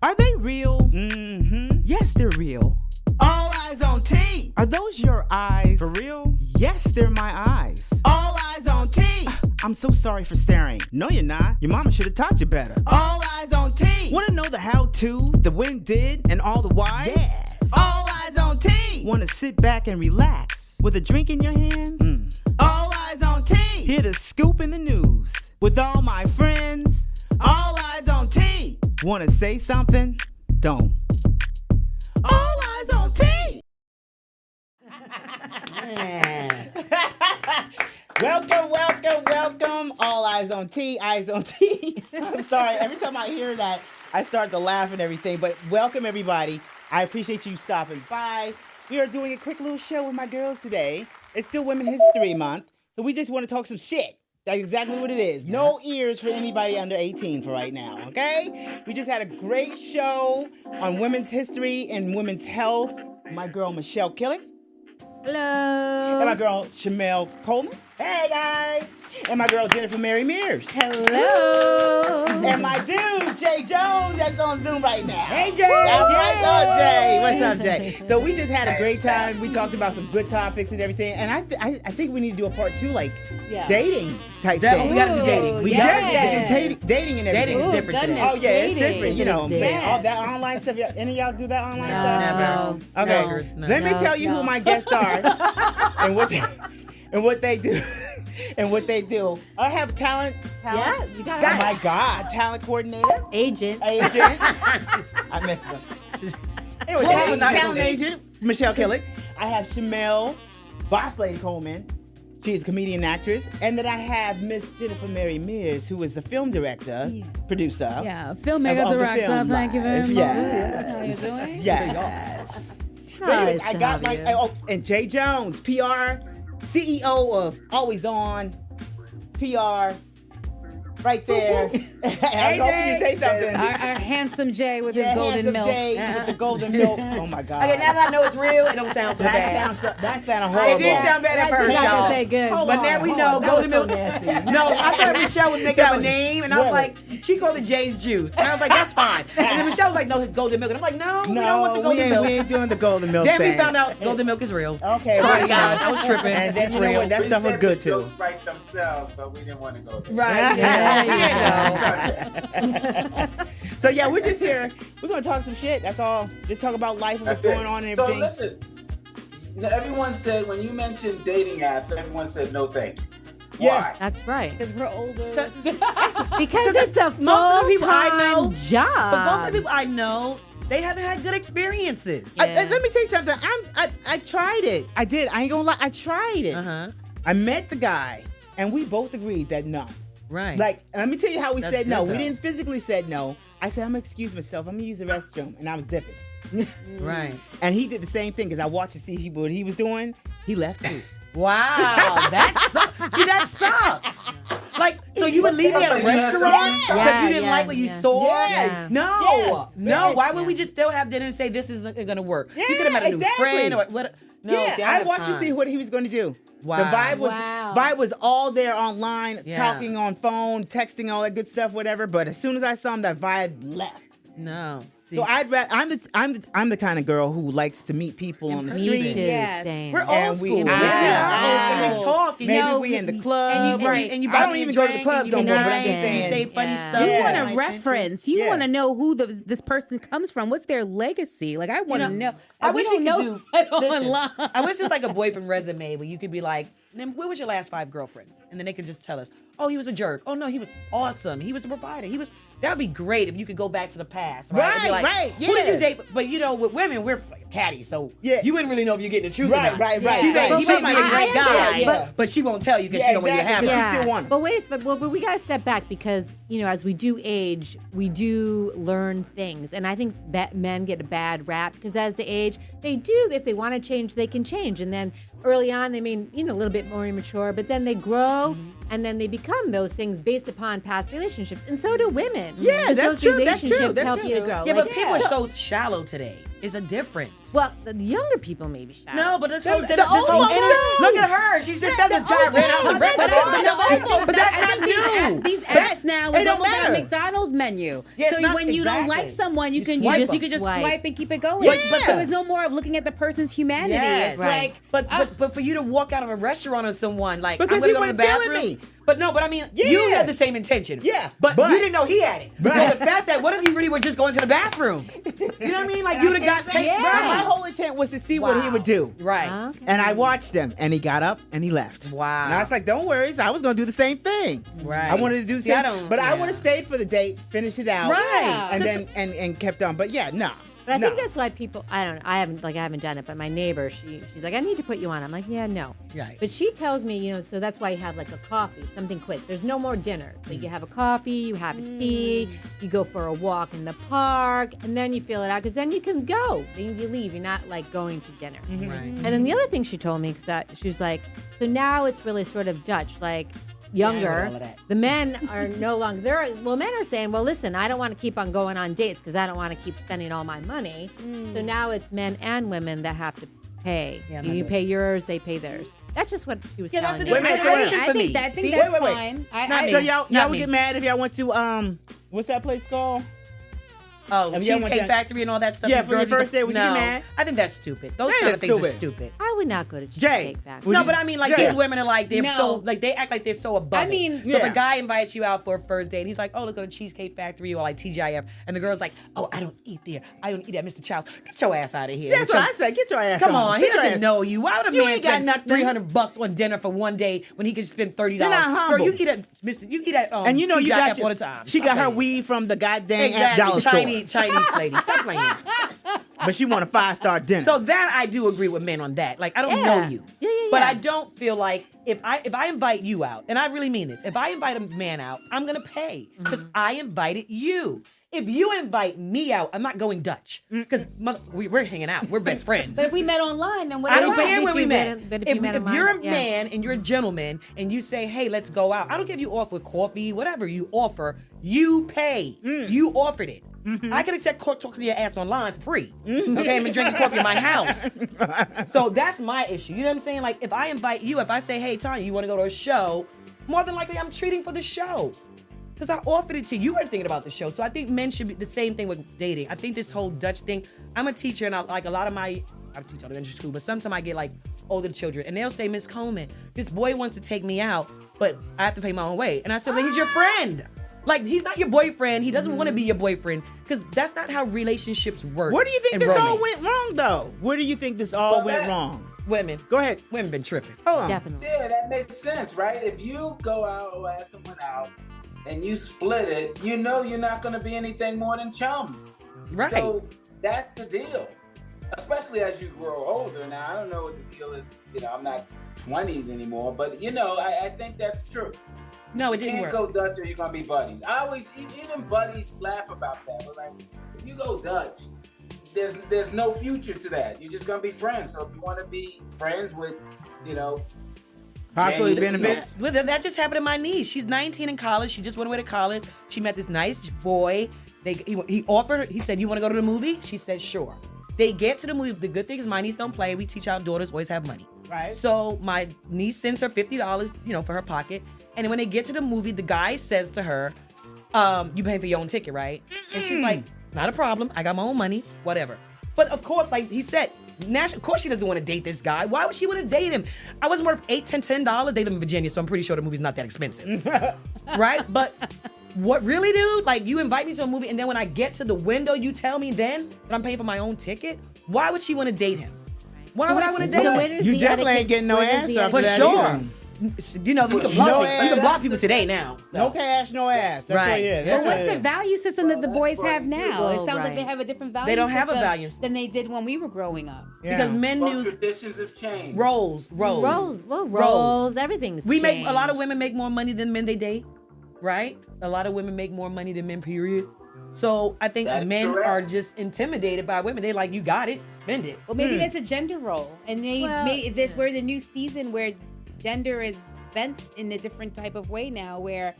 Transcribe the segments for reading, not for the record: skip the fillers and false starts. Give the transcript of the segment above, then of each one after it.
Are they real? Mm-hmm. Yes, they're real. All eyes on T. Are those your eyes? For real? Yes, they're my eyes. All eyes on T. I'm so sorry for staring. No, you're not. Your mama should have taught you better. All eyes on T. Want to know the how-to, the when did, and all the whys? Yes. All eyes on T. Want to sit back and relax with a drink in your hands? All eyes on T. Hear the scoop in the news with all my friends. All eyes on T. Want to say something? Don't. All eyes on T. Welcome. All eyes on T, eyes on T. I'm sorry. Every time I hear that, I start to laugh and everything. But welcome, everybody. I appreciate you stopping by. We are doing a quick little show with my girls today. It's still Women's History Month, so we just want to talk some shit. That's exactly what it is. No ears for anybody under 18 for right now, okay? We just had a great show on women's history and women's health. My girl, Michelle Kilic. Hello. And my girl, Shermelle Coleman. Hey, guys. And my girl, Jennifer Mary Mears. Hello. And my dude, Jay Jones, that's on Zoom right now. Hey, Jay. That's right, on Jay. What's up, Jay? So we just had a great time. We talked about some good topics and everything. And I think we need to do a part 2, like dating type thing. We gotta do dating. We gotta do dating and everything. Dating is different today. Oh, yeah, it's different. You know what I'm saying? Yes. All that online stuff. Any of y'all do that online No. stuff? No. Okay. No. Let me tell you who my guests are and what they do. And what they do. I have talent. Yes, you got it. Oh my God, talent coordinator. Agent. I missed her. Anyway, talent agent, Michelle Kilic. I have Shermelle, Boss Lady Coleman. She is a comedian and actress. And then I have Miss Jennifer Mary Mears, who is the film director, producer. Yeah, filmmaker, of the director. film Thank you very much. Yes. How you doing? Yes. But anyways, Nice I got to have you. and Jay Jones, PR, CEO of Always On, PR, right there. I was hoping you say something. Our handsome Jay with his golden handsome milk. Jay with the golden milk. Oh my God. Okay, now that I know it's real, it don't sound so bad. That sounded It horrible. did sound bad at first, You're not y'all. gonna say good. But now we know golden milk. Nasty. No, I thought Michelle was making up a name, and I was What? like, she called it Jay's Juice. And I was like, that's fine. And then Michelle was like, no, his golden milk. And I'm like, no, we don't want the golden milk. we ain't doing the golden milk Then thing. we found out golden milk is real. Okay. Sorry, well, guys, I was tripping. And then It's you know real. what? That We stuff was said good the too. jokes write themselves, but we didn't want to go there. Right. Yeah. So yeah, we're just here. We're gonna talk some shit. That's all. Just talk about life and what's That's going good. on and So everything. listen, everyone said when you mentioned dating apps, everyone said no thank you. Yeah. Why? That's right. Because we're older. Because it's a most of the people I know- full-time job. But most of the people I know, they haven't had good experiences. Yeah. Let me tell you something. I tried it. I did. I ain't gonna lie. I tried it. Uh-huh. I met the guy, and we both agreed that no. Right. Like, let me tell you how we That's said no. good, We though. didn't physically said no. I said, I'm gonna excuse myself. I'm gonna use the restroom. And I was dipping. Right. And he did the same thing because I watched to see what he was doing. He left too. Wow, that sucks. See, that sucks. Like, so you would leave me at a restaurant because Yeah, you didn't yeah, like what you yeah. saw? Yeah. No, no. Why would Yeah. we just still have dinner and say this isn't gonna work? Yeah, you could have met a new exactly. friend or what? No, yeah, see, I have watched to time. see what he was going to do. Wow. The vibe was all there online, Yeah. talking on phone, texting, all that good stuff, whatever. But as soon as I saw him, that vibe left. No. See, So I'm the kind of girl who likes to meet people on the Me street. Me too. Yes. Same. we're old And school. we- We're Yeah. old school. Talk. Maybe No, we in the And club. you, Right. and you I buy don't me a even go to the drink, clubs and no you more, but I'm nice, just and saying. you say funny Yeah. stuff. You Yeah. want Nice a and reference. You Yeah. want to know who this person comes from. What's their legacy? Like, I want to know. I We wish don't we know could do. that Listen, online. I wish there's like a boyfriend resume where you could be like, "Then what was your last 5 girlfriends?" And then they could just tell us, "Oh, he was a jerk. Oh no, he was awesome. He was a provider. He was." That'd be great if you could go back to the past, right? And be Right, like, right, Who did yeah. you date? But you know, with women, we're catty, so Yeah. you wouldn't really know if you're getting the truth. Right, or not. right, right, She may, right. he may But be a I great guy, understand, but she won't tell you because Yeah, she don't want you to exactly. have Yeah. it. You still want it. But wait, but we gotta step back because as we do age, we do learn things, and I think that men get a bad rap because as they age, they do. If they want to change, they can change, and then early on they may a little bit more immature, but then they grow, and then they become those things based upon past relationships, and so do women. Yeah, Because that's those true, that's true, relationships that's help true. you to grow. Yeah, Like, but people are so shallow today. is a difference. Well, the younger people may be shy. No, but this The- whole, the this old whole folks inner, do. look at her. She just said this guy ran out the breakfast. But that's not new. These That- apps now it is don't almost like a matter. McDonald's menu. Yeah, it's So not when you don't like exactly. someone, you can swipe just them. swipe and keep it going. Yeah. So there's no more of looking at the person's humanity. Yes. It's Right. like But for you to walk out of a restaurant or someone like Because I'm gonna he go to the wasn't feeling bathroom. me. But no, but I mean you Yeah. had the same intention. Yeah, But but- you didn't know he had it. Right. So the fact that what if he really was just going to the bathroom? You know what I mean? Like you would have got paid. Yeah. My whole intent was to see what he would do. Right. Okay. And I watched him, and he got up and he left. Wow. And I was like, "Don't worry, I was gonna do the same thing. Right. I wanted to do the See, same, I don't- but I yeah. would have stayed for the date, finished it out, Right. and That's- then and kept on. But yeah, no. But I no. think that's why people. I haven't done it. But my neighbor, she's like, I need to put you on. I'm like, yeah, no. Right. But she tells me, so that's why you have like a coffee, something quick. There's no more dinner. So you have a coffee, you have a tea, you go for a walk in the park, and then you fill it out because then you can go. Then you leave. You're not like going to dinner. Right. And then the other thing she told me is that she was like, so now it's really sort of Dutch, like younger. all of that. The men are no longer men are saying, well, listen, I don't want to keep on going on dates because I don't want to keep spending all my money. So now it's men and women that have to pay. Yeah, I'm not You doing pay yours, they pay theirs. That's just what she was Yeah, that's telling the me. Wait a minute, difference. wait a I for think me. that See? that's wait, wait. fine. Not So me. y'all Not would me. get mad if y'all went to what's that place called? Oh, Have you ever went Cheesecake down- Factory and all that stuff. Yeah, these for your girls you first go- date, would you no, be mad? I think that's stupid. Those That kind is of things are stupid. stupid. I would not go to Jay, Cheesecake Factory. would No, you- but I mean, like Yeah. these women are like they're No. so like they act like they're so above I it. mean- so if Yeah. a guy invites you out for a first date, he's like, "Oh, let's go to Cheesecake Factory or like TGIF," and the girl's like, "Oh, I don't eat there. I don't eat at Mr. Chow's. Get your ass out of here." That's With what your- I said. Get your ass Come on, he Get your doesn't ass- know you. Why would a You man ain't got spend nothing. $300 on dinner for one day when he could spend $30? You're not humble. Girl, you eat at Mr. You eat at And you know you got TGIF all the time. She Stop got her playing. weed from the goddamn Exactly, dollar store, Chinese lady. Stop playing. but she want a 5-star dinner. So that I do agree with men on that. Like I don't Yeah. know you, Yeah, yeah, but yeah. I don't feel like if I invite you out, and I really mean this, if I invite a man out, I'm gonna pay because I invited you. If you invite me out, I'm not going Dutch because we're hanging out. We're best friends. But if we met online, then what? I don't about? care if where we you met. met- but if you met if online, you're a yeah. man and you're a gentleman and you say, "Hey, let's go out," I don't care if you offer coffee, whatever you offer, you pay. You offered it. I can accept talking to your ass online for free. Okay, I've been drinking coffee in my house. So that's my issue. You know what I'm saying? Like if I invite you, if I say, "Hey, Tonya, you want to go to a show?" More than likely, I'm treating for the show. Because I offered it to you. You weren't thinking about the show. So I think men should be the same thing with dating. I think this whole Dutch thing, I'm a teacher and I like a lot of I teach elementary school, but sometimes I get like older children and they'll say, "Miss Coleman, this boy wants to take me out, but I have to pay my own way." And I said, "Well, he's your friend. Like, he's not your boyfriend. He doesn't want to be your boyfriend." Because that's not how relationships work. where do you think in this all romance. went wrong, though? Where do you think this all Well, went that- wrong? Women. Go ahead. Women been tripping. Hold on. Definitely. Yeah, that makes sense, right? If you go out or ask someone out and you split it, you know you're not going to be anything more than chums. Right. So that's the deal. Especially as you grow older. Now, I don't know what the deal is. You know, I'm not 20s anymore, but you know, I think that's true. No, it You didn't can't work. go Dutch or you're going to be buddies. I always, even buddies laugh about that. But like, if you go Dutch, there's no future to that. You're just going to be friends. So if you want to be friends with, you know, Possibly Jane, benefits. Well, that just happened to my niece. She's 19 in college. She just went away to college. She met this nice boy. He offered her, he said, "You want to go to the movie?" She said, "Sure." They get to the movie. The good thing is my niece don't play. We teach our daughters always have money. Right. So my niece sends her $50, for her pocket. And when they get to the movie, the guy says to her, "You paying for your own ticket, right?" And she's like, "Not a problem. I got my own money, whatever." But of course, like he said, of course she doesn't want to date this guy. Why would she want to date him? I wasn't worth $10. They live in Virginia, so I'm pretty sure the movie's not that expensive. Right? But what really, dude? Like, you invite me to a movie, and then when I get to the window, you tell me then that I'm paying for my own ticket? Why would she want to date him? Why would I want to date So him? where does You the definitely etiquette- ain't getting no where does answer the after For that sure. either. You can No block ass. people. You can block That's people the- today now. No cash, no ass. That's Right. what it is. But That's what's what it the is. value system that the Well, boys that's have funny, too. now? It sounds like right. they have a different value They don't have a system value system. than they did when we were growing up. Yeah. Because men Well, knew traditions have changed. roles. Roles, everything's We make changed. a lot of women make more money than men they date, right? A lot of women make more money than men, period. So I think That is men correct. are just intimidated by women. They like, you got it, spend it. Well, maybe that's a gender role, and we're the new season where gender is bent in a different type of way now, where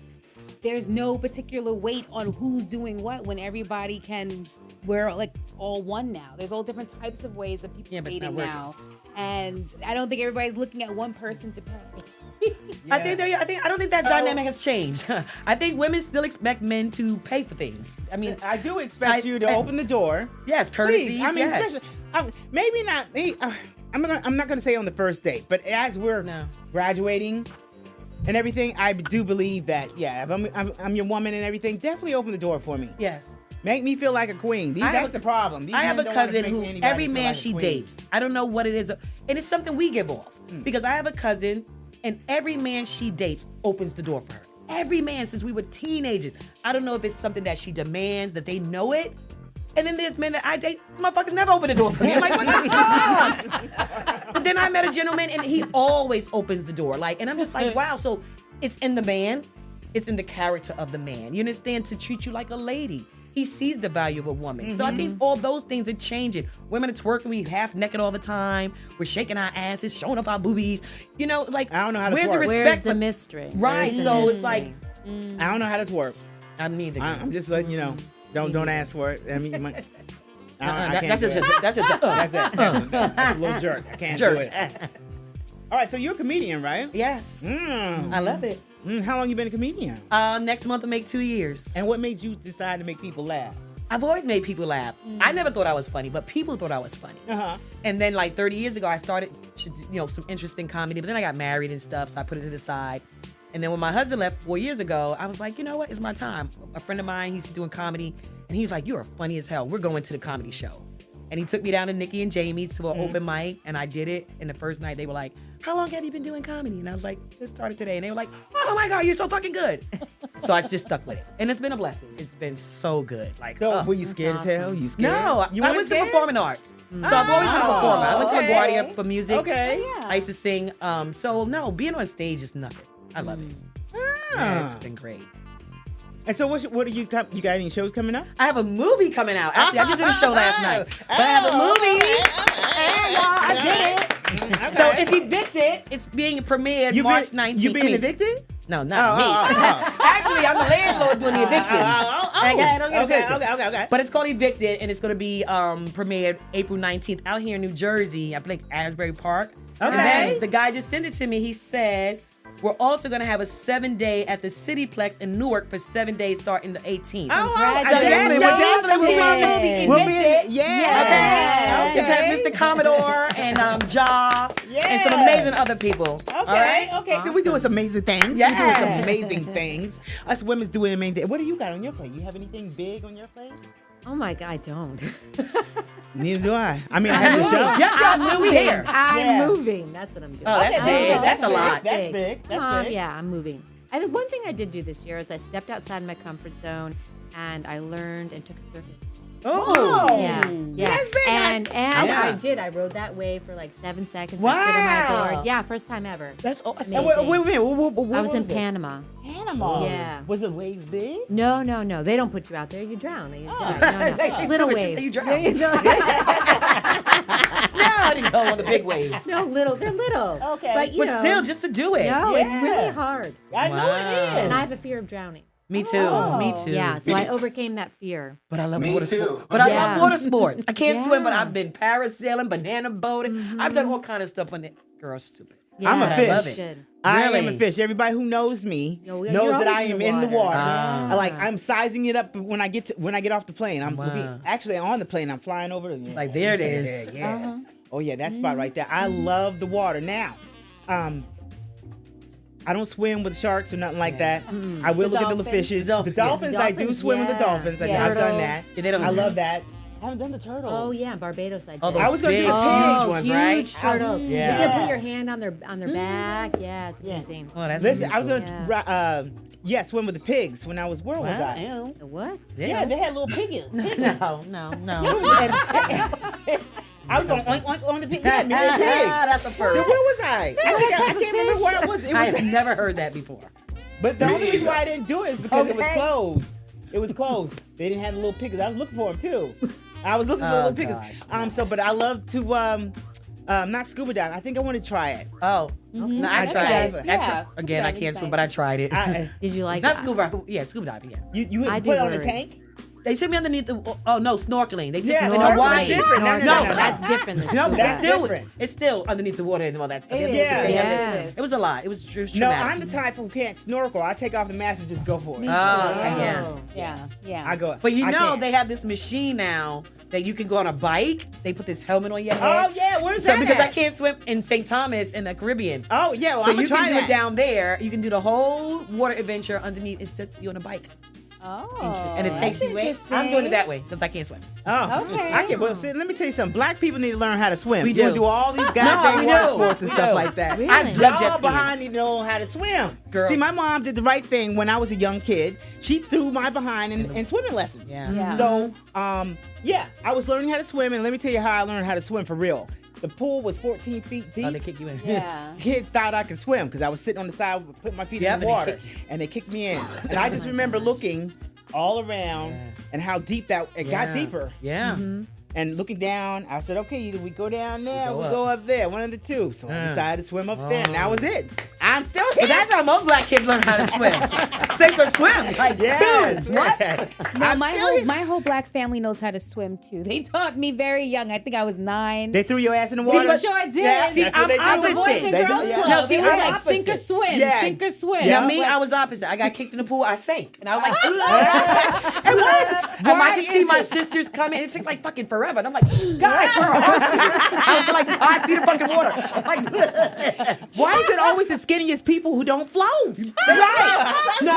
there's no particular weight on who's doing what when everybody we're like all one now. There's all different types of ways of people but it's dating not now, and I don't think everybody's looking at one person to pay. I don't think that dynamic has changed. I think women still expect men to pay for things. I mean, I do expect you to open the door. yes, courtesy. Please. I mean, yes. especially, maybe not. I'm not gonna say on the first date, but as we're graduating and everything, I do believe that. Yeah, if I'm your woman and everything, definitely open the door for me. Yes. Make me feel like a queen. That's the problem. I have a cousin who every man she dates, I don't know what it is, and it's something we give off. Because I have a cousin, and every man she dates opens the door for her. Every man since we were teenagers. I don't know if it's something that she demands, that they know it. And then there's men that I date, motherfuckers never open the door for me. I'm like, what the fuck? But then I met a gentleman, and he always opens the door. Like, and I'm just like, wow. So it's in the man. It's in the character of the man. You understand? To treat you like a lady. He sees the value of a woman. So I think all those things are changing. Women are twerking, we half naked all the time. We're shaking our asses, showing off our boobies. You know, like, I don't know how to where's twerk. the respect? Where's the mystery? Right. Where's the So mystery? it's like, I don't know how to twerk. I'm neither. I'm just letting you know. Don't ask for it. I mean, you might. I can't that's do just it. that's just That's it. That's a little jerk. I can't do it. All right, so you're a comedian, right? Yes. I love it. How long you been a comedian? Next month will make 2 years. And what made you decide to make people laugh? I've always made people laugh. I never thought I was funny, but people thought I was funny. And then like 30 years ago, I started, some interesting comedy, but then I got married and stuff, so I put it to the side. And then when my husband left 4 years ago, I was like, you know what? It's my time. A friend of mine, he's doing comedy, and he was like, you are funny as hell. We're going to the comedy show. And he took me down to Nikki and Jamie's to an open mic, and I did it. And the first night, they were like, how long have you been doing comedy? And I was like, just started today. And they were like, oh my God, you're so fucking good. So I just stuck with it. And it's been a blessing. It's been so good. Like, So were you scared as hell? You scared? No, I weren't went to scared? performing arts. So I've always been a performer. I went to LaGuardia for music. Okay. I used to sing. So no, being on stage is nothing. I love it. Yeah, it's been great. And so what are you got any shows coming up? I have a movie coming out. Actually, I just did a show last night. But I have a movie. And y'all, I did it. So it's Evicted. It's being premiered March 19th. You being evicted? No, not me. Actually, I'm the landlord doing the evictions. Okay. But it's called Evicted, and it's going to be premiered April 19th out here in New Jersey. I think Asbury Park. Okay. And then the guy just sent it to me. He said, we're also going to have a 7-day at the Cityplex in Newark for 7 days starting the 18th. We'll be in, yeah. Okay. It's have Mr. Commodore and Ja and some amazing other people. Okay, All right? okay. So we're doing some amazing things. Yeah. We're doing some amazing things. Us women's doing amazing things. What do you got on your plate? You have anything big on your plate? Oh my God, I don't. Neither do I. I mean, I have the show. Yes, y'all I'm too moving. here. I'm moving. That's what I'm doing. Oh, that's big. That's a lot. That's big. That's big. Yeah, I'm moving. I think one thing I did do this year is I stepped outside my comfort zone and I learned and took a circuit. Oh. Yeah. That's big. And Yeah. I did. I rode that wave for like 7 seconds. Wow. I stood on my board. Yeah, first time ever. That's awesome. Amazing. Wait a minute. I What was in it? Panama. Panama. Yeah. Was the waves big? No. They don't put you out there. You drown. You die. No. She Little said what you waves. said, you drown. Yeah, No, I didn't go on the big waves. no, little. They're little. Okay. But, you But know, still, just to do it. no, Yeah. it's really hard. I know it And is. I have a fear of drowning. Me too. Oh. Me too. Yeah, so I overcame that fear. But I love Me water too. sports. But I Yeah. love water sports. I can't swim, but Yeah. I've been parasailing, banana boating. I've done all kind of stuff on it. Girl, stupid. Yeah, I'm a I fish. love it. should. I am Really? a fish. Everybody who knows me You're knows that I always am in in the the water. water. Like I'm sizing it up when I get off the plane. I'm Wow. actually on the plane. I'm flying over. Like, there it is. Yeah. Oh yeah, that spot right there. I love the water. Now, I don't swim with sharks or nothing like that. I will look at the little dolphins? fishes. The The dolphins, dolphins, yeah. I do swim with the Yeah. dolphins. Yeah. I've done Turtles. that. Yeah, they don't I do love that. that. I haven't done the turtles. Oh yeah, Barbados I did. Oh, those I was gonna do big, the huge pig ones, huge right? turtles. Yeah. You can put your hand on their back. Yeah, it's amazing. Oh, that's Listen, I was beautiful. gonna swim with the pigs when I was World War Wow, I. ew. The what? Yeah, they had little piggies. No. I was going oink oink on the pig. Yeah, me and pigs. That's a Then first. where was I? I can't remember where I was. It I was have never heard that before. but the Me only reason either. why I didn't do it is because it was Okay. closed. It was closed. They didn't have the little piggies. I was looking for them too. I was looking for the Oh, little piggies. gosh. But I love to Not scuba diving. I think I want to try it. Oh, no, I That's tried nice. it. Yeah, Again, I scuba can't swim, diving's but I tried it. Did you like Not that? scuba. Yeah, scuba diving. Yeah. You I put do it on a worry. tank? They sent me underneath the. Oh no, snorkeling. They just Yeah, in snorkeling. Hawaii. That's different. No, that's different than No, scuba that's diving. still Different. it's still underneath the water and all that stuff. It is. Yeah. Yeah. It was a lot. It was No, traumatic. I'm the type who can't snorkel. I take off the mask and just go for it. Me too. yeah. Yeah. I go. But you I know can't. they have this machine now that you can go on a bike. They put this helmet on your head. Oh yeah, where's So that? because I at? can't swim in St. Thomas in the Caribbean. Oh yeah, well So I'm you gonna try can do that. it down there. You can do the whole water adventure underneath. It's just you on a bike, Oh. and it takes you away. I'm doing it that way because I can't swim. Oh, Okay. I can. Well, see, let me tell you something. Black people need to learn how to swim. We You wanna do. do all these goddamn we water do. sports and We stuff do. like that. Really? I love jet Y'all skiing. behind need to know how to swim. Girl. See, my mom did the right thing when I was a young kid. She threw my behind in swimming lessons. Yeah. Yeah. So, yeah, I was learning how to swim, and let me tell you how I learned how to swim for real. The pool was 14 feet deep. Oh, they kick you in. Yeah. Kids thought I could swim because I was sitting on the side, putting my feet Yeah, in the but they water, kick you. and they kicked me in. And I just remember looking all around Yeah. and how deep that it got deeper. Yeah. And looking down, I said, okay, either we go down there or we go go up there, one of the two. So I decided to swim up there, and that was it. I'm still here. But that's how most black kids learn how to swim. Sink or swim. Like, Yes. dude, what? No, I'm my still whole here. my whole black family knows how to swim too. They taught me very young. I think I was 9. They threw your ass in the See, water. but sure did. Yeah, See, that's what I'm they do. At the Boys opposite. and They do, Girls yeah. Club, No, see, it was I'm like sink or opposite. swim, Yeah. sink or swim. Yeah. Now, me, But- I was opposite. I got kicked in the pool, I sank. And I was like, And and I could see my sisters coming. It took like fucking forever. And I'm like, guys, where are you? I was like 5 feet of fucking water. I'm like, Why is it always the skinniest people who don't float? right. No.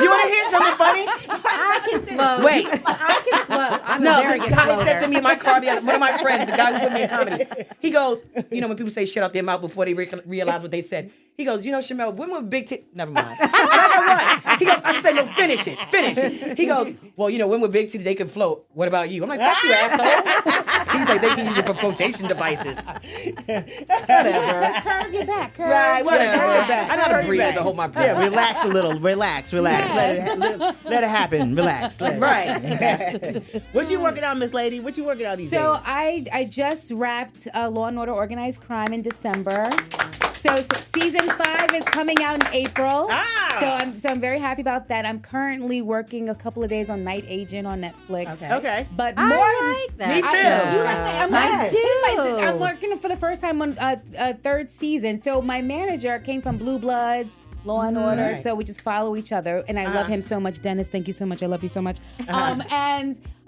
You want to hear something funny? I can float. Wait. I can float. I'm a No, very this good guy floater. said to me in my car the other, one of my friends, the guy who put me in comedy, he goes, you know, when people say shit out their mouth before they realize what they said, he goes, you know, Shermelle, when were big titties? Never mind. And I go, what? He goes, I said, no, finish it. He goes, well, you know, when we're big titties, they can float. What about you? I'm like, fuck you, asshole. He's like, they can use it for flotation devices. Whatever. Curve your back. Curve Right, your whatever. back. I know how to breathe to hold my breath. Yeah, relax a little. Relax. Let it happen. Relax. Right. What you working on, Miss Lady? What you working on these So days? I just wrapped Law and Order Organized Crime in December. So season 5 is coming out in April. Ah! So I'm very happy about that. I'm currently working a couple of days on Night Agent on Netflix. Okay. But I more like that. Me too. You like that? I do. I'm working for the first time on a third season. So my manager came from Blue Bloods, Law and Order. Right. So we just follow each other, and I love him so much. Dennis, thank you so much. I love you so much.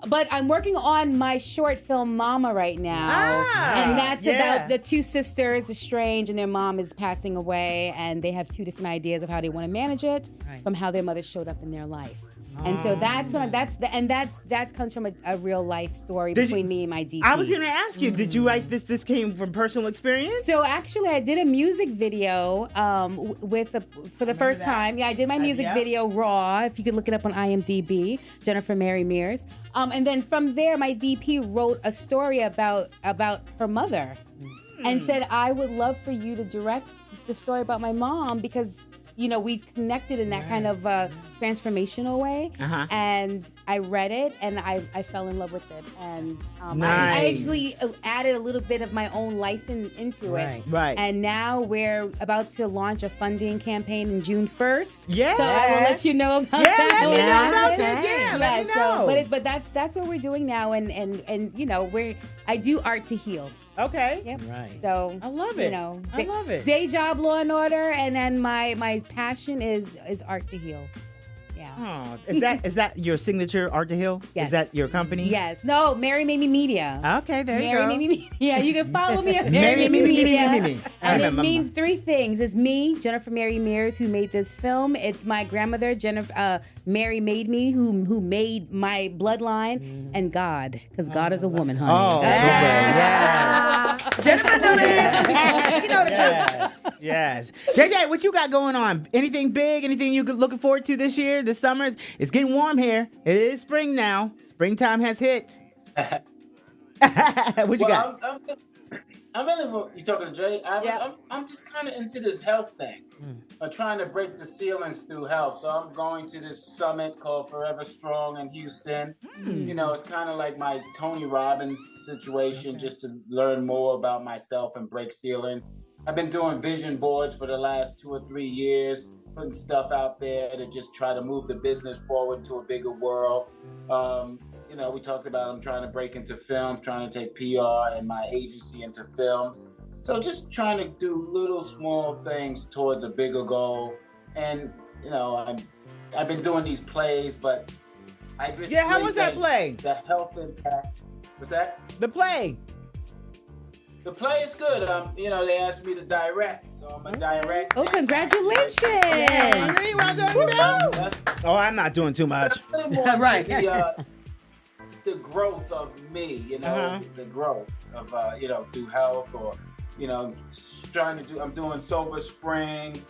But I'm working on my short film Mama right now, and that's about the two sisters estranged, and their mom is passing away, and they have 2 different ideas of how they want to manage it from how their mother showed up in their life. And so that's when that comes from a real life story between me and my DP. I was going to ask you, did you write this? This came from personal experience? So actually, I did a music video for the first time. Yeah, I did my music video Raw. If you could look it up on IMDb, Jennifer Mary Mears. And then from there, my DP wrote a story about her mother, and said, "I would love for you to direct the story about my mom because." You know, we connected in that kind of transformational way. And I read it, and I fell in love with it. And I actually added a little bit of my own life into it. Right. And now we're about to launch a funding campaign in June 1st. Yeah. So I will let you know about Yeah, that. let me when it know about happens. that. Yeah, let me know. So, but that's what we're doing now. And you know, I do art to heal. Okay. Yep. Right. So I love it. You know, I love it. Day job, Law and Order, and then my passion is art to heal. Yeah. Oh, is that your signature, Art to Heal? Yes. Is that your company? Yes. No, Mary Made Me Media. Okay, there you Mary go. Made Me Media. Yeah, you can follow me at Mary Mary Made Me Media. Me. And it means 3 things. It's me, Jennifer Mary Mears, who made this film. It's my grandmother, Jennifer Mary Made Me, who made my bloodline, and God, because God is a woman, honey. Oh, Okay. yes. Jennifer knew that. You know the truth. Yes. JJ, what you got going on? Anything big? Anything you looking forward to this year, this summer? It's getting warm here. It is spring now. Springtime has hit. What you got? I really, you talking to Jay? Yeah. I'm just kind of into this health thing. I'm trying to break the ceilings through health. So I'm going to this summit called Forever Strong in Houston. You know, it's kind of like my Tony Robbins situation, just to learn more about myself and break ceilings. I've been doing vision boards for the last 2 or 3 years, putting stuff out there to just try to move the business forward to a bigger world. You know, we talked about I'm trying to break into films, trying to take PR and my agency into film. So just trying to do little small things towards a bigger goal. And, you know, I've been doing these plays, but I just how was that play? The health impact. What's that? The play. The play is good. You know, they asked me to direct, so I'm a direct. Oh, congratulations! Oh, I'm not doing too much. Right. The growth of me, you know, the growth of, you know, through health or, you know, I'm doing sober spring,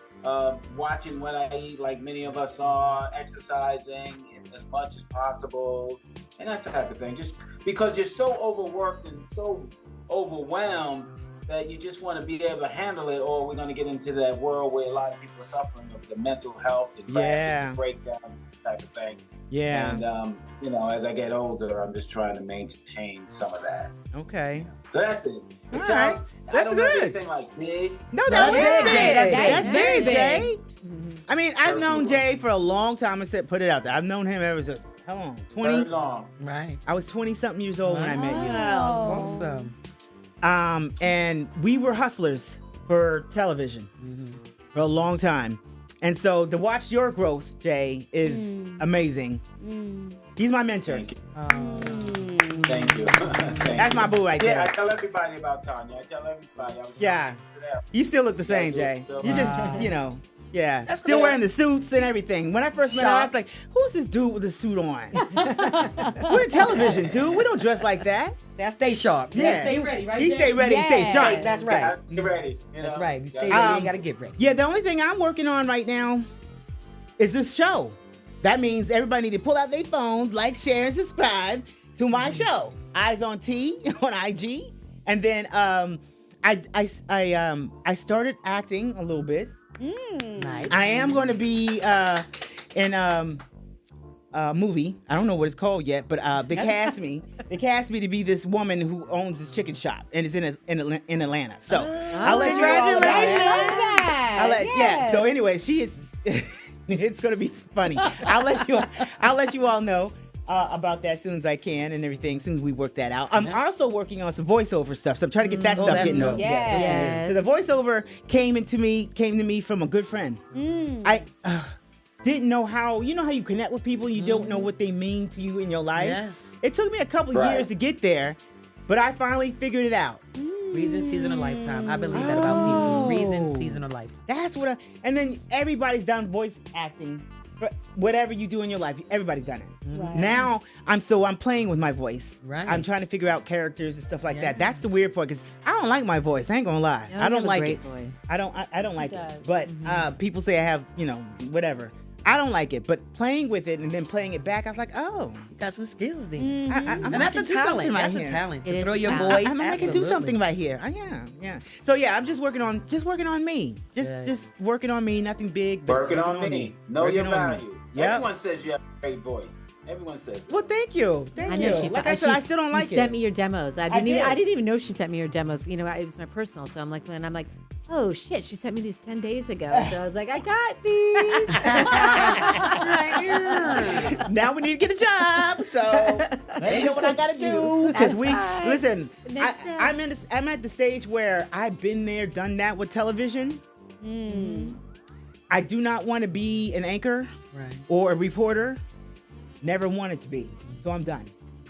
watching what I eat like many of us are, exercising as much as possible, and that type of thing. Just because you're so overworked and so overwhelmed that you just want to be able to handle it, or we're going to get into that world where a lot of people are suffering of the mental health, the crashes, the breakdowns, type of thing. Yeah. And, you know, as I get older, I'm just trying to maintain some of that. Okay. So that's it. It All sounds, right. I That's don't good. have anything like big. No, that is big. That's very big. Jay. I mean, I've known Personal. Jay for a long time. I said, put it out there. I've known him ever since, how long? 20? Very long. Right. I was 20-something years old when I met you. Wow. Awesome. And we were hustlers for television for a long time. And so to watch your growth, Jay, is amazing. He's my mentor. Thank you. Thank you. That's my boo right Yeah, there. I tell everybody about Tonya. I tell everybody. I was Yeah. You still look the same, Jay. You just, you know, still okay. wearing the suits and everything. When I first met her, I was like, who's this dude with the suit on? We're in television, dude. We don't dress like that. Now stay sharp. Yeah. Stay ready, right? He stay ready, he stay Yeah. sharp. That's right. Get ready. You know? That's right. You stay Yeah. ready. You gotta get ready. Yeah, the only thing I'm working on right now is this show. That means everybody need to pull out their phones, like, share, and subscribe to my show, Eyes on T on IG. And then I started acting a little bit. Nice. I am going to be in a movie. I don't know what it's called yet, but they cast me. They cast me to be this woman who owns this chicken shop, and it's in Atlanta. So I'll let you all know that. Yeah. So anyway, she is. It's gonna be funny. I'll let you all know about that as soon as I can and everything. As soon as we work that out. I'm also working on some voiceover stuff, so I'm trying to get that stuff getting up. Yes. So the voiceover came to me from a good friend. I didn't know how you connect with people. You don't know what they mean to you in your life. Yes. It took me a couple of years to get there, but I finally figured it out. Reason, season, or lifetime. I believe that about people. Reason, season, or lifetime. That's what and then everybody's done voice acting. Whatever you do in your life, everybody's done it. Right. Now I'm playing with my voice. Right. I'm trying to figure out characters and stuff like that. That's the weird part because I don't like my voice. I ain't gonna lie. I don't like it. Voice. I don't like does. it. But people say I have, whatever. I don't like it. But playing with it and then playing it back, I was like, oh, You got some skills there. and And that's a talent. That's a talent. To throw your voice. I can do something right here. I am, yeah. So yeah, I'm just working on me. Just working on me. Nothing big. But Working on me. Know your Working on me. value. Yep. Everyone says you have a great voice. Everyone says that. Well, thank you. I Thank know you. she. Like I said, I still don't like you it. sent me your demos. I didn't even know she sent me your demos. You know, it was my personal. So I'm like, oh shit, she sent me these 10 days ago. So I was like, I got these. Now we need to get a job. So they know what I gotta do. Because listen, I'm at the stage where I've been there, done that with television. I do not want to be an anchor or a reporter. Never wanted to be. So I'm done.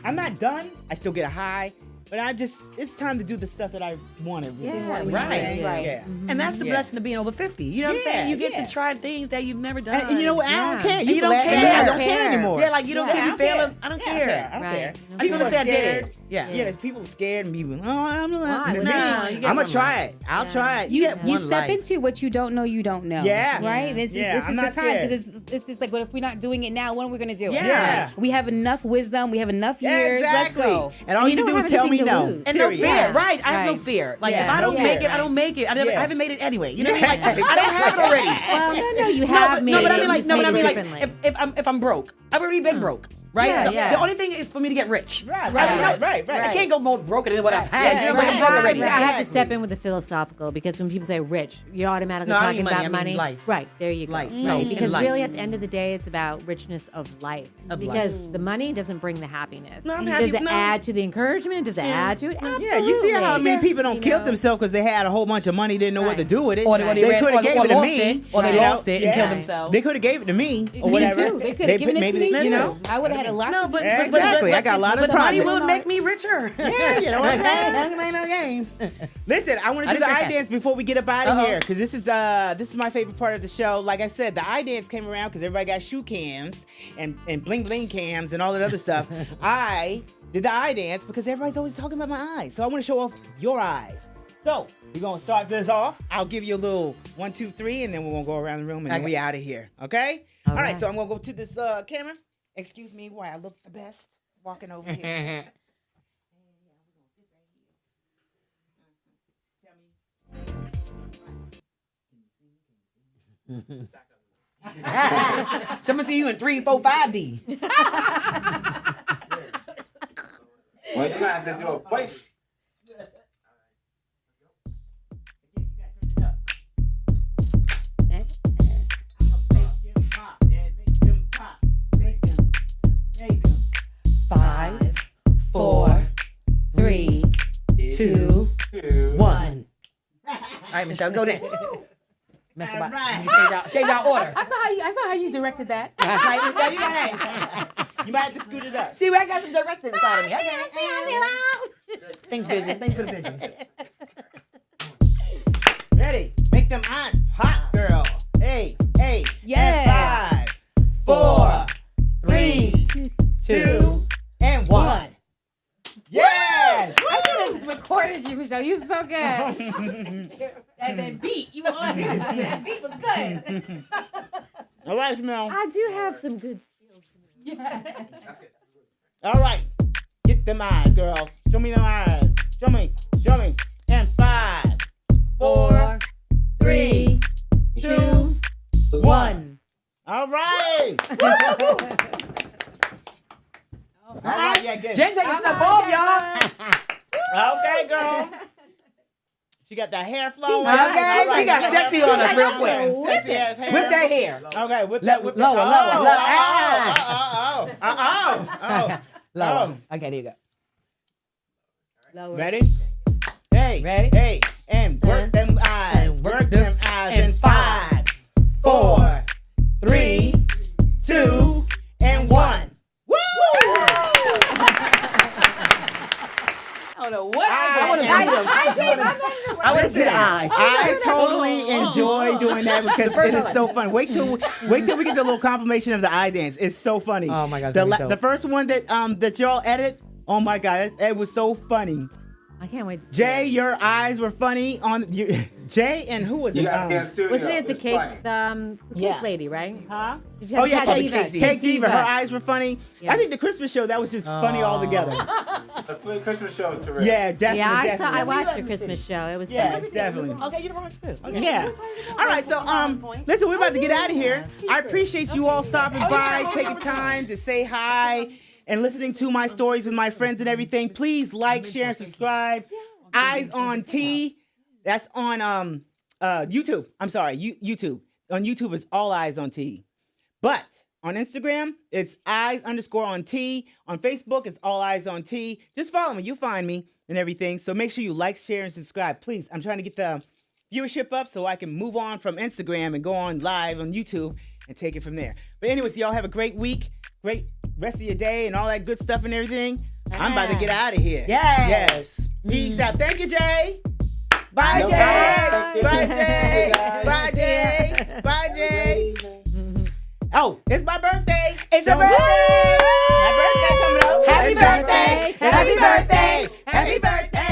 I'm not done. I still get a high. But it's time to do the stuff that I wanted. Right. Yeah. And that's the blessing of being over 50. You know what I'm saying? You get to try things that you've never done. And you know what? I don't care. You don't care. I don't care anymore. Yeah, like you don't care. You fail. I don't care. I don't care. I just want to say I did it. Yeah. Yeah, people scared and people, I'm Why? me. No, you get I'm gonna one try life. it. I'll Yeah. try it. You get one step life. into what you don't know. You don't know. Yeah. Right. Yeah. This Yeah, is I'm the not time scared. because it's just like, what if we're not doing it now? When are we gonna do it? Yeah. We have enough wisdom. We have enough Yeah, years. exactly. Let's go. And all You you don't do is have tell me anything to no. lose. And no Period. fear, Yeah. right? I have no Right. fear. Like, Yeah. if I don't No make fear. it, I don't make it. I Yeah. haven't made it anyway. You know what I mean? Like, I don't have it already. Well, no, you No, have but, made no, but it. I mean, you like, just no, but made I it mean, like, differently. if I'm broke, I've already been broke, right? Yeah, So yeah. the only thing is for me to get rich. Right, I right. can't go more broken than what I've had. Yeah, You know, right, like, I'm broke right, already. I have to Exactly. step in with the philosophical, because when people say rich, you're automatically No, I talking don't mean money, about I mean money. life. Right, there you go. Life. Right, No, because life. really at the end of the day, it's about richness of life. Of because life. the money doesn't bring the happiness. No, I'm happy- Does it no. add to the encouragement? Does it add to it? Absolutely. Yeah, you see how many people don't You kill know? themselves because they had a whole bunch of money, didn't know what to Right. do with it. Or they ran- could have gave or it to lost me. it, or they you know? lost it and Yeah. killed themselves. They could have gave it to me or Me whatever. too. They could have given it to maybe, me you too. know. I would have had a lot. No, to but, do. Yeah, but exactly. I got a lot of but the money projects. will make me richer. Yeah, you know what I'm saying? Ain't no games. Listen, I want to I do the didn't say eye that. dance before we get up out of Uh-oh. here, because this is my favorite part of the show. Like I said, the eye dance came around because everybody got shoe cams and bling bling cams and all that other stuff. I did the eye dance because everybody's always talking about my eyes, so I want to show off your eyes. So we're gonna start this off. I'll give you a little 1, 2, 3, and then we're gonna go around the room and then Okay. we out of here. Okay? All All right. right. So I'm gonna go to this camera. Excuse me, why I look the best walking over here. Someone see you in 3, 4, 5D. Well, you're gonna have to do a place. Five, 4, 3, 2. 1. All right, Michelle, go next. Mess about. right. You change our order. I saw how you directed that. That's right. Michelle, you got next. You might have to scoot it up. See, I got some directing inside of me. Okay. Thanks, Vision. Thanks for the vision. Ready? Make them eyes hot, girl. Hey, hey. Yeah. And 5, 4, 3, 2, and 1. Yes. I should have recorded you, Michelle. You're so good. And then beat. You were on me. That beat was good. All right, Shermelle. I do have some good All right. Get them eyes, girl. Show me them eyes. Show me. Show me. And 5, 4, 3, 2, 1. All right. All right, yeah, good. Jen taking stuff off, y'all. Okay, girl. She got that hair flowing. Okay, All she got sexy on us real quick. Sexy ass hair. Whip that hair. Okay, whip Lower, that. Whip lower, that. lower. Lower. Okay, there you go. lower. Ready? Hey. Ready? Hey. And work them eyes. Work them eyes. And 5, 4, 3, 2, and 1. Woo! I don't know what I want to see them. I want to see the eyes. I totally enjoy doing that because it is so fun. Wait till we get the little confirmation of the eye dance. It's so funny. Oh my God, The, it's gonna be the dope. first one that y'all edit. Oh my God, it was so funny. I can't wait to see Jay, it. your eyes were funny on Jay and who was You it? got to be in the studio. Wasn't it the It's cake, funny. the cake Yeah. lady, right? Huh? Did you Oh have yeah, to catch Cake that? Diva. Cake Diva. Her eyes were funny. Yeah. I think the Christmas show that was just funny all together. The free Christmas show is terrific. Yeah, definitely. Yeah, I definitely. watched your Christmas show. It was Yeah, fun. definitely. Okay, you're the wrong too. Okay. Yeah. All right, so listen, we're about to get out of here. I appreciate you all stopping by, taking time to say hi, and listening to my stories with my friends and everything. Please like, share, and subscribe. Eyes on T. That's on YouTube. I'm sorry, YouTube. On YouTube, it's all Eyes on T. But on Instagram, it's eyes_on T. On Facebook, it's all Eyes on T. Just follow me. You'll find me and everything. So make sure you like, share, and subscribe. Please, I'm trying to get the viewership up so I can move on from Instagram and go on live on YouTube and take it from there. But anyways, y'all have a great week, great rest of your day, and all that good stuff and everything. I'm about to get out of here. Yes. Yes. Peace out. Thank you, Jay. Bye, No Jay. problem. Bye, Jay. Bye, Bye, Jay. Bye, Jay. Oh, it's my birthday. It's your Don't- birthday. My birthday coming up. Happy It's birthday. Happy birthday. birthday. Happy birthday.